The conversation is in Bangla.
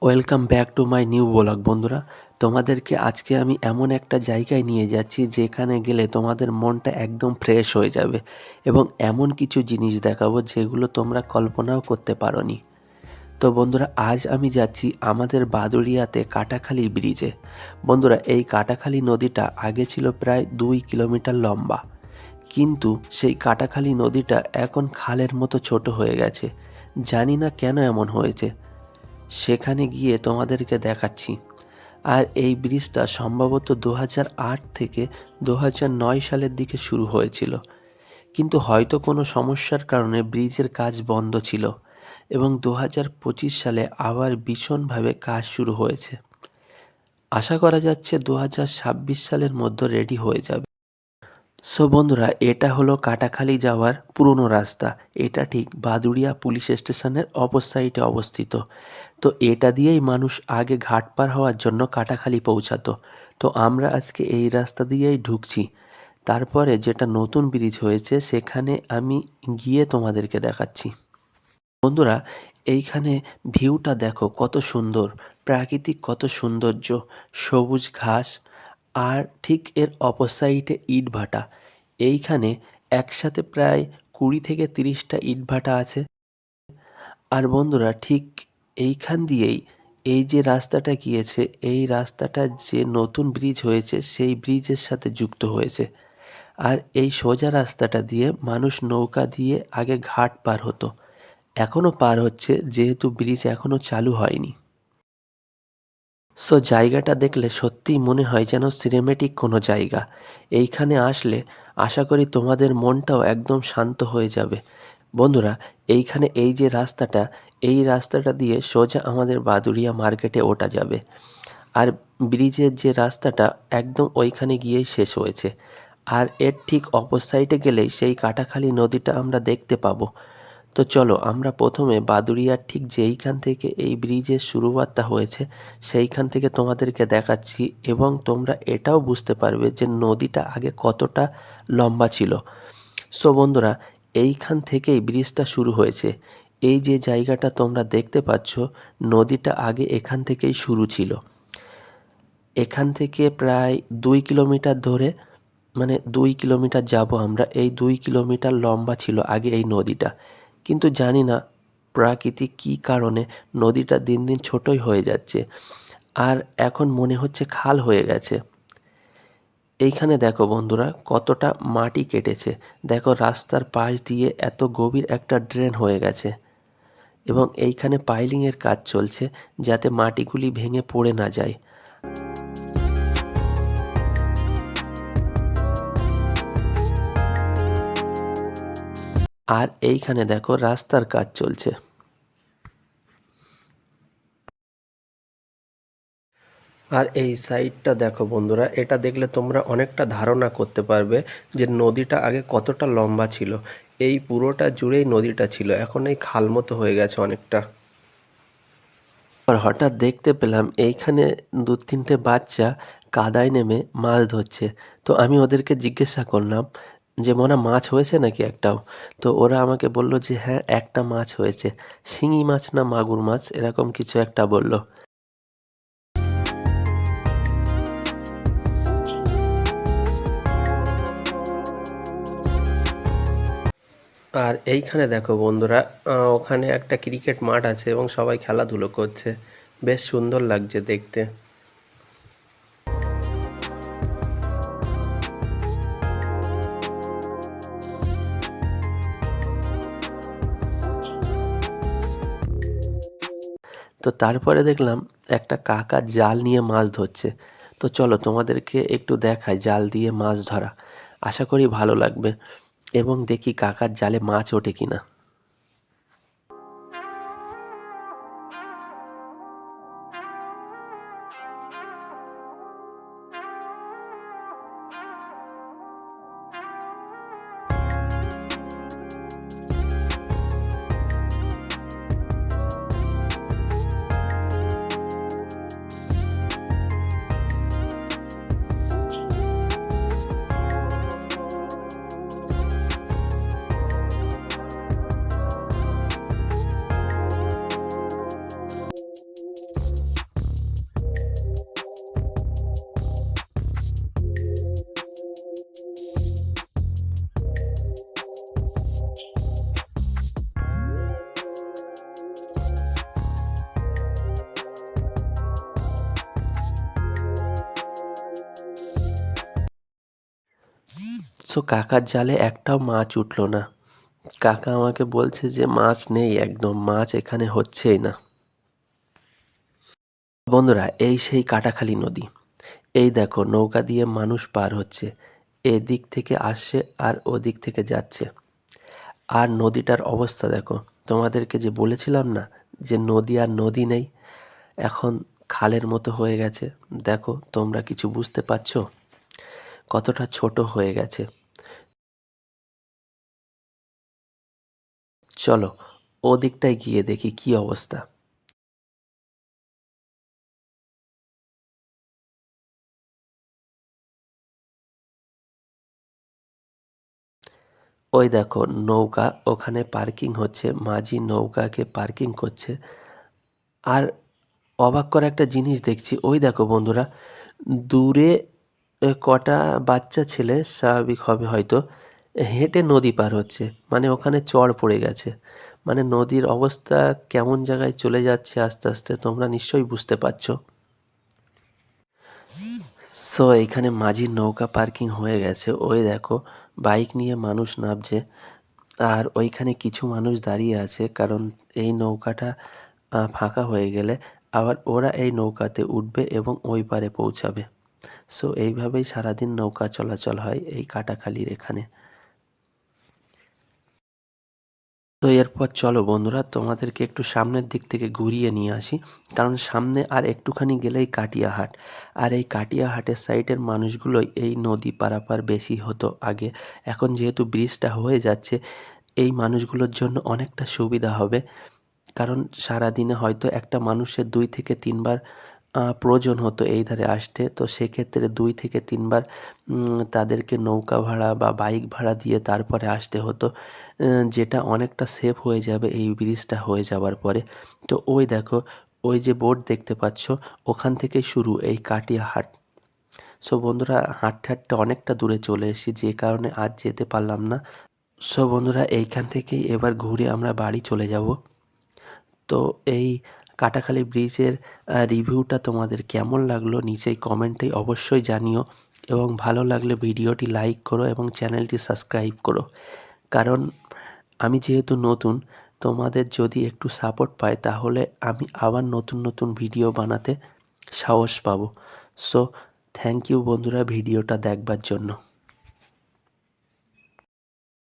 Welcome back to my new blog বন্ধুরা। তোমাদেরকে আজকে আমি এমন একটা জায়গায় নিয়ে যাচ্ছি যেখানে গেলে তোমাদের মনটা একদম ফ্রেশ হয়ে যাবে এবং এমন কিছু জিনিস দেখাবো যেগুলো তোমরা কল্পনাও করতে পারোনি। তো বন্ধুরা, আজ আমি যাচ্ছি আমাদের বাদুড়িয়াতে কাটাখালী ব্রিজে। বন্ধুরা, এই কাটাখালী নদীটা আগে ছিল প্রায় 2 কিলোমিটার লম্বা, কিন্তু সেই কাটাখালী নদীটা এখন খালের মতো ছোট হয়ে গেছে। জানি না কেন এমন হয়েছে, সেখানে গিয়ে তোমাদেরকে দেখাচ্ছি। আর এই ব্রিজটা সম্ভবত 2008 থেকে 2009 সালের দিকে শুরু হয়েছিল, কিন্তু হয়তো কোনো সমস্যার কারণে ব্রিজের কাজ বন্ধ ছিল এবং 2025 সালে আবার ভীষণভাবে কাজ শুরু হয়েছে। আশা করা যাচ্ছে 2026 সালের মধ্যে রেডি হয়ে যাবে। সো বন্ধুরা, এটা হলো কাটাখালী যাওয়ার পুরনো রাস্তা। এটা ঠিক বাদুড়িয়া পুলিশ স্টেশনের অপর সাইডে অবস্থিত। তো এটা দিয়েই মানুষ আগে ঘাট পার হওয়ার জন্য কাটাখালী পৌঁছাতো। তো আমরা আজকে এই রাস্তা দিয়েই ঢুকছি। তারপরে যেটা নতুন ব্রিজ হয়েছে সেখানে আমি গিয়ে তোমাদেরকে দেখাচ্ছি। বন্ধুরা, এইখানে ভিউটা দেখো কত সুন্দর, প্রাকৃতিক কত সৌন্দর্য, সবুজ ঘাস, আর ঠিক এর অপর সাইডে ইটভাটা। এইখানে একসাথে প্রায় 20 থেকে 30টা ইটভাটা আছে। আর বন্ধুরা, ঠিক এইখান দিয়েই এই যে রাস্তাটা গিয়েছে, এই রাস্তাটা যে নতুন ব্রিজ হয়েছে সেই ব্রিজের সাথে যুক্ত হয়েছে। আর এই সোজা রাস্তাটা দিয়ে মানুষ নৌকা দিয়ে আগে ঘাট পার হতো, এখনও পার হচ্ছে যেহেতু ব্রিজ এখনও চালু হয়নি। সো জায়গাটা দেখলে সত্যিই মনে হয় যেন সিনেমেটিক কোনো জায়গা। এইখানে আসলে আশা করি তোমাদের মনটাও একদম শান্ত হয়ে যাবে। বন্ধুরা, এইখানে এই যে রাস্তাটা, এই রাস্তাটা দিয়ে সোজা আমাদের বাদুড়িয়া মার্কেটে ওঠা যাবে। আর ব্রিজের যে রাস্তাটা একদম ওইখানে গিয়েই শেষ হয়েছে। আর এর ঠিক অপর সাইডে গেলেই সেই কাটাখালী নদীটা আমরা দেখতে পাবো। তো চলো আমরা প্রথমে বাদুড়িয়ার ঠিক যেইখান থেকে এই ব্রিজের শুরুয়াতটা হয়েছে সেইখান থেকে তোমাদেরকে দেখাচ্ছি, এবং তোমরা এটাও বুঝতে পারবে যে নদীটা আগে কতটা লম্বা ছিল। সো বন্ধুরা, এইখান থেকেই ব্রিজটা শুরু হয়েছে। এই যে জায়গাটা তোমরা দেখতে পাচ্ছ, নদীটা আগে এখান থেকেই শুরু ছিল। এখান থেকে প্রায় 2 কিলোমিটার ধরে, মানে 2 কিলোমিটার যাব আমরা। এই 2 কিলোমিটার লম্বা ছিল আগে এই নদীটা, কিন্তু জানি না প্রাকৃতিক কী কারণে নদীটা দিন দিন ছোটই হয়ে যাচ্ছে আর এখন মনে হচ্ছে খাল হয়ে গেছে। এইখানে দেখো বন্ধুরা কতটা মাটি কেটেছে, দেখো রাস্তার পাশ দিয়ে এত গভীর একটা ড্রেন হয়ে গেছে এবং এইখানে পাইলিংয়ের কাজ চলছে যাতে মাটিগুলি ভেঙে পড়ে না যায়। আর এইখানে দেখো রাস্তার কাজ চলছে। আর এই সাইডটা দেখো বন্ধুরা, এটা দেখলে তোমরা অনেকটা ধারণা করতে পারবে যে নদীটা আগে কতটা লম্বা ছিল। এই পুরোটা জুড়েই নদীটা ছিল, এখন এই খাল মতো হয়ে গেছে অনেকটা। আর হঠাৎ দেখতে পেলাম এইখানে 2-3টে বাচ্চা কাদায় নেমে মাছ ধরছে। তো আমি ওদেরকে জিজ্ঞাসা করলাম যে মনে মাছ হয়েছে নাকি একটাও। তো ওরা আমাকে বলল যে হ্যাঁ, একটা মাছ হয়েছে, শিঙি মাছ না মাগুর মাছ এরকম কিছু একটা বলল। আর এইখানে দেখো বন্ধুরা, ওখানে একটা ক্রিকেট মাঠ আছে এবং সবাই খেলাধুলো করছে, বেশ সুন্দর লাগছে দেখতে। তো তারপরে দেখলাম একটা কাকা জাল নিয়ে মাছ ধরছে। তো চলো তোমাদেরকে একটু দেখাই জাল দিয়ে মাছ ধরা, আশা করি ভালো লাগবে এবং দেখি কাকার জালে মাছ ওঠে কিনা। সো কাকার জালে একটাও মাছ উঠলো না। কাকা আমাকে বলছে যে মাছ নেই, একদম মাছ এখানে হচ্ছেই না। বন্ধুরা, এই সেই কাটাখালী নদী। এই দেখো নৌকা দিয়ে মানুষ পার হচ্ছে, এদিক থেকে আসছে আর ওদিক থেকে যাচ্ছে। আর নদীটার অবস্থা দেখো, তোমাদেরকে যে বলেছিলাম না যে নদী আর নদী নেই, এখন খালের মতো হয়ে গেছে। দেখো তোমরা কিছু বুঝতে পারছো কতটা ছোট হয়ে গেছে। চলো ওদিকটায় গিয়ে দেখি কি অবস্থা। ওই দেখো নৌকা ওখানে পার্কিং হচ্ছে, মাঝি নৌকাকে পার্কিং করছে। আর অবাক করা একটা জিনিস দেখছি, ওই দেখো বন্ধুরা, দূরে কটা বাচ্চা ছেলে, স্বাভাবিক হবে হয়তো, হেঁটে নদী পার হচ্ছে। মানে ওখানে চড় পড়ে গেছে। মানে নদীর অবস্থা কেমন জায়গায় চলে যাচ্ছে আস্তে আস্তে, তোমরা নিশ্চয়ই বুঝতে পারছো। সো এইখানে মাঝির নৌকা পার্কিং হয়ে গেছে, ওই দেখো বাইক নিয়ে মানুষ নামছে। আর ওইখানে কিছু মানুষ দাঁড়িয়ে আছে, কারণ এই নৌকাটা ফাঁকা হয়ে গেলে আবার ওরা এই নৌকাতে উঠবে এবং ওই পারে পৌঁছাবে। সো এইভাবেই সারাদিন নৌকা চলাচল হয় এই কাটাখালীর এখানে। তো এরপর চলো বন্ধুরা, তোমাদেরকে একটু সামনের দিক থেকে ঘুরিয়ে নিয়ে আসি, কারণ সামনে আর একটুখানি গেলেই কাটিয়াহাট। আর এই কাটিয়াহাটের সাইডের মানুষগুলোই এই নদী পারাপার বেশি হতো আগে। এখন যেহেতু ব্রিজটা হয়ে যাচ্ছে, এই মানুষগুলোর জন্য অনেকটা সুবিধা হবে। কারণ সারাদিনে হয়তো একটা মানুষের 2 থেকে 3 বার প্রয়োজন হতো এই ধারে আসতে। তো সেক্ষেত্রে 2 থেকে 3 বার তাদেরকে নৌকা ভাড়া বা বাইক ভাড়া দিয়ে তারপরে আসতে হতো, যেটা অনেকটা সেফ হয়ে যাবে এই ব্রিজটা হয়ে যাওয়ার পরে। তো ওই দেখো, ওই যে বোর্ড দেখতে পাচ্ছ, ওখান থেকেই শুরু এই কাটিয়াহাট। সো বন্ধুরা, হাঁটতে হাঁটতে অনেকটা দূরে চলে এসেছি, যে কারণে আজ যেতে পারলাম না। সো বন্ধুরা, এইখান থেকেই এবার ঘুরে আমরা বাড়ি চলে যাব। তো এই কাটাখালী ব্রিজের রিভিউটা তোমাদের কেমন লাগলো নিচেই কমেন্টে অবশ্যই জানিও, এবং ভালো লাগলে ভিডিওটি লাইক করো এবং চ্যানেলটি সাবস্ক্রাইব করো। কারণ আমি যেহেতু নতুন, তোমাদের যদি একটু সাপোর্ট পাই তাহলে আমি আবার নতুন নতুন ভিডিও বানাতে সাহস পাবো। সো থ্যাংক ইউ বন্ধুরা ভিডিওটা দেখবার জন্য।